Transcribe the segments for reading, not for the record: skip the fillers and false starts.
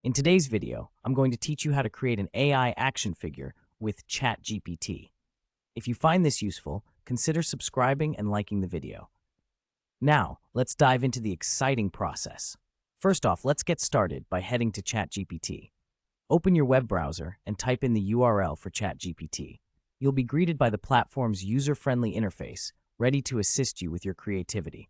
In today's video, I'm going to teach you how to create an AI action figure with ChatGPT. If you find this useful, consider subscribing and liking the video. Now, let's dive into the exciting process. First off, let's get started by heading to ChatGPT. Open your web browser and type in the URL for ChatGPT. You'll be greeted by the platform's user-friendly interface, ready to assist you with your creativity.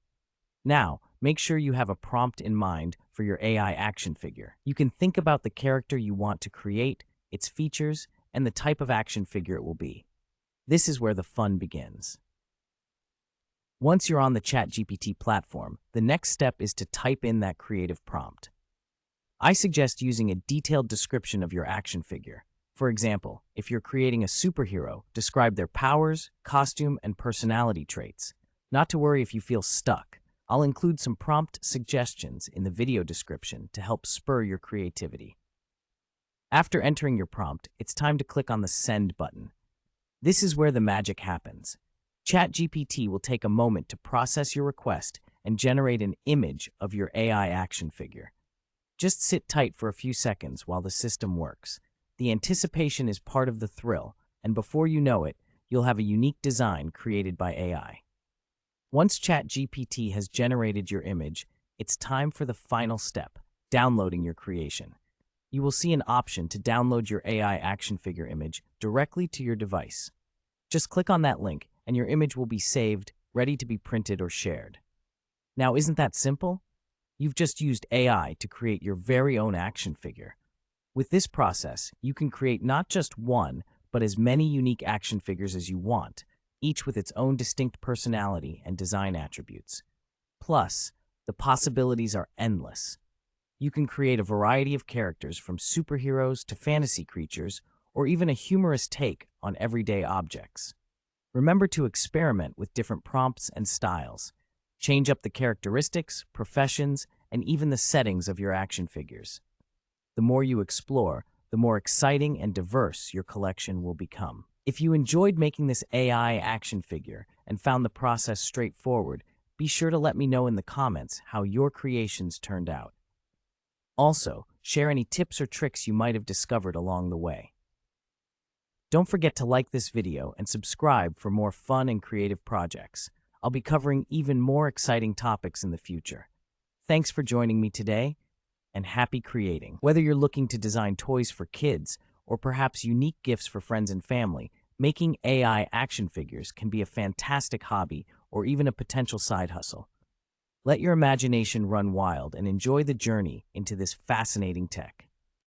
Now, make sure you have a prompt in mind for your AI action figure. You can think about the character you want to create, its features, and the type of action figure it will be. This is where the fun begins. Once you're on the ChatGPT platform, the next step is to type in that creative prompt. I suggest using a detailed description of your action figure. For example, if you're creating a superhero, describe their powers, costume, and personality traits. Not to worry if you feel stuck. I'll include some prompt suggestions in the video description to help spur your creativity. After entering your prompt, it's time to click on the Send button. This is where the magic happens. ChatGPT will take a moment to process your request and generate an image of your AI action figure. Just sit tight for a few seconds while the system works. The anticipation is part of the thrill, and before you know it, you'll have a unique design created by AI. Once ChatGPT has generated your image, it's time for the final step, downloading your creation. You will see an option to download your AI action figure image directly to your device. Just click on that link, and your image will be saved, ready to be printed or shared. Now, isn't that simple? You've just used AI to create your very own action figure. With this process, you can create not just one, but as many unique action figures as you want, each with its own distinct personality and design attributes. Plus, the possibilities are endless. You can create a variety of characters from superheroes to fantasy creatures, or even a humorous take on everyday objects. Remember to experiment with different prompts and styles. Change up the characteristics, professions, and even the settings of your action figures. The more you explore, the more exciting and diverse your collection will become. If you enjoyed making this AI action figure and found the process straightforward, be sure to let me know in the comments how your creations turned out. Also, share any tips or tricks you might have discovered along the way. Don't forget to like this video and subscribe for more fun and creative projects. I'll be covering even more exciting topics in the future. Thanks for joining me today, and happy creating. Whether you're looking to design toys for kids or perhaps unique gifts for friends and family, making AI action figures can be a fantastic hobby or even a potential side hustle. Let your imagination run wild and enjoy the journey into this fascinating tech.